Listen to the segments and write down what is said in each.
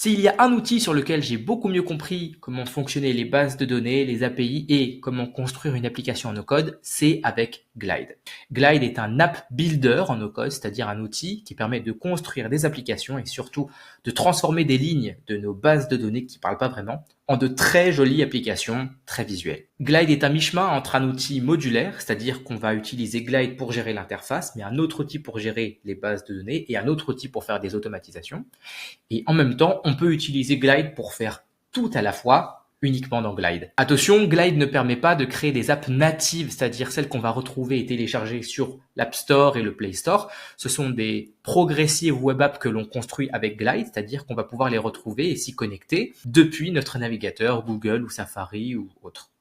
S'il y a un outil sur lequel j'ai beaucoup mieux compris comment fonctionnaient les bases de données, les API et comment construire une application en no-code, c'est avec Glide. Glide est un app builder en no-code, c'est-à-dire un outil qui permet de construire des applications et surtout de transformer des lignes de nos bases de données qui ne parlent pas vraiment en de très jolies applications très visuelles. Glide est un mi-chemin entre un outil modulaire, c'est-à-dire qu'on va utiliser Glide pour gérer l'interface, mais un autre outil pour gérer les bases de données et un autre outil pour faire des automatisations. Et en même temps, on peut utiliser Glide pour faire tout à la fois uniquement dans Glide. Attention, Glide ne permet pas de créer des apps natives, c'est-à-dire celles qu'on va retrouver et télécharger sur l'App Store et le Play Store. Ce sont des progressives web apps que l'on construit avec Glide, c'est-à-dire qu'on va pouvoir les retrouver et s'y connecter depuis notre navigateur Google ou Safari ou autre.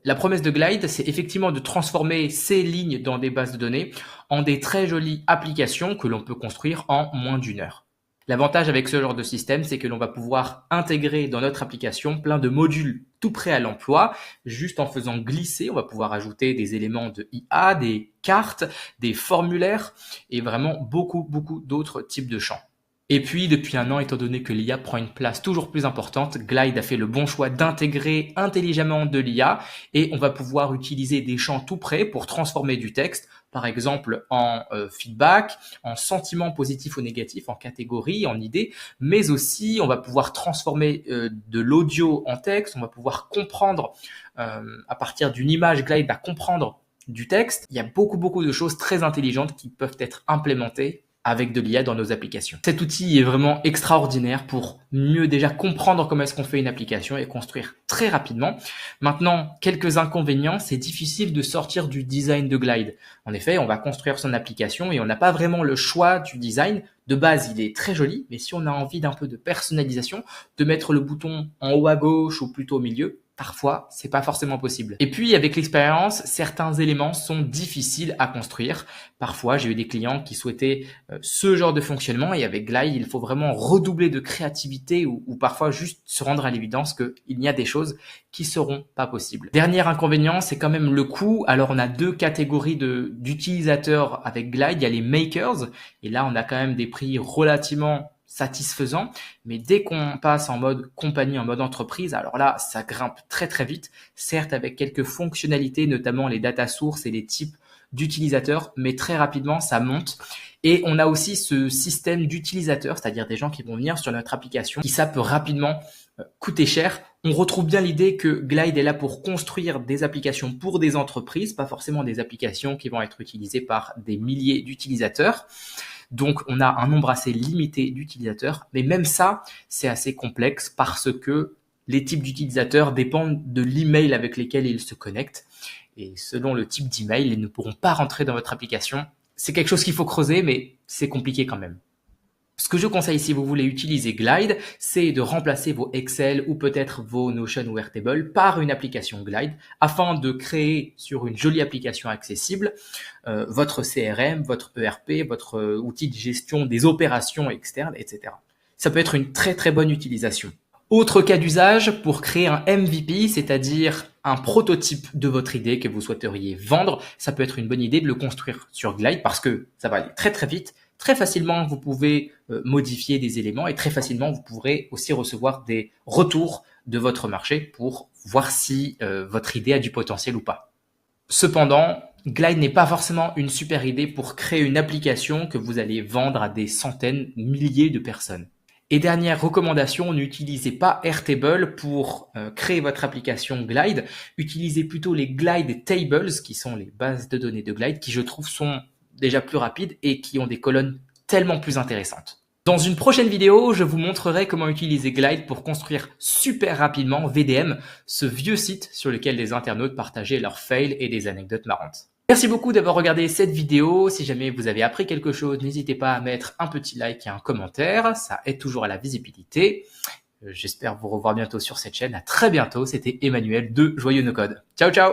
La promesse de Glide, c'est effectivement de transformer ces lignes dans des bases de données en des très jolies applications que l'on peut construire en moins d'1 heure. L'avantage avec ce genre de système, c'est que l'on va pouvoir intégrer dans notre application plein de modules tout prêts à l'emploi. Juste en faisant glisser, on va pouvoir ajouter des éléments de IA, des cartes, des formulaires et vraiment beaucoup d'autres types de champs. Et puis, depuis 1 an, étant donné que l'IA prend une place toujours plus importante, Glide a fait le bon choix d'intégrer intelligemment de l'IA et on va pouvoir utiliser des champs tout prêts pour transformer du texte, par exemple en feedback, en sentiments positifs ou négatifs, en catégories, en idées, mais aussi on va pouvoir transformer de l'audio en texte, on va pouvoir comprendre à partir d'une image, Glide va comprendre du texte. Il y a beaucoup de choses très intelligentes qui peuvent être implémentées avec de l'IA dans nos applications. Cet outil est vraiment extraordinaire pour mieux déjà comprendre comment est-ce qu'on fait une application et construire très rapidement. Maintenant, quelques inconvénients, c'est difficile de sortir du design de Glide. En effet, on va construire son application et on n'a pas vraiment le choix du design. De base, il est très joli, mais si on a envie d'un peu de personnalisation, de mettre le bouton en haut à gauche ou plutôt au milieu, parfois, c'est pas forcément possible. Et puis, avec l'expérience, certains éléments sont difficiles à construire. Parfois, j'ai eu des clients qui souhaitaient ce genre de fonctionnement et avec Glide, il faut vraiment redoubler de créativité ou parfois juste se rendre à l'évidence qu'il y a des choses qui seront pas possibles. Dernier inconvénient, c'est quand même le coût. Alors, on a 2 catégories d'utilisateurs avec Glide. Il y a les makers et là, on a quand même des prix relativement satisfaisant, mais dès qu'on passe en mode compagnie, en mode entreprise, alors là, ça grimpe très vite, certes avec quelques fonctionnalités, notamment les data sources et les types d'utilisateurs, mais très rapidement, ça monte. Et on a aussi ce système d'utilisateurs, c'est-à-dire des gens qui vont venir sur notre application, qui ça peut rapidement coûter cher. On retrouve bien l'idée que Glide est là pour construire des applications pour des entreprises, pas forcément des applications qui vont être utilisées par des milliers d'utilisateurs. Donc, on a un nombre assez limité d'utilisateurs, mais même ça, c'est assez complexe parce que les types d'utilisateurs dépendent de l'email avec lesquels ils se connectent. Et selon le type d'email, ils ne pourront pas rentrer dans votre application. C'est quelque chose qu'il faut creuser, mais c'est compliqué quand même. Ce que je conseille si vous voulez utiliser Glide, c'est de remplacer vos Excel ou peut-être vos Notion ou Airtable par une application Glide afin de créer sur une jolie application accessible votre CRM, votre ERP, votre outil de gestion des opérations externes, etc. Ça peut être une très bonne utilisation. Autre cas d'usage pour créer un MVP, c'est-à-dire un prototype de votre idée que vous souhaiteriez vendre. Ça peut être une bonne idée de le construire sur Glide parce que ça va aller très vite. Très facilement, vous pouvez modifier des éléments et très facilement, vous pourrez aussi recevoir des retours de votre marché pour voir si votre idée a du potentiel ou pas. Cependant, Glide n'est pas forcément une super idée pour créer une application que vous allez vendre à des centaines, milliers de personnes. Et dernière recommandation, n'utilisez pas Airtable pour créer votre application Glide. Utilisez plutôt les Glide Tables, qui sont les bases de données de Glide, qui je trouve sont déjà plus rapides et qui ont des colonnes tellement plus intéressantes. Dans une prochaine vidéo, je vous montrerai comment utiliser Glide pour construire super rapidement VDM, ce vieux site sur lequel les internautes partageaient leurs fails et des anecdotes marrantes. Merci beaucoup d'avoir regardé cette vidéo. Si jamais vous avez appris quelque chose, n'hésitez pas à mettre un petit like et un commentaire. Ça aide toujours à la visibilité. J'espère vous revoir bientôt sur cette chaîne. À très bientôt. C'était Emmanuel de Joyeux No Code. Ciao, ciao!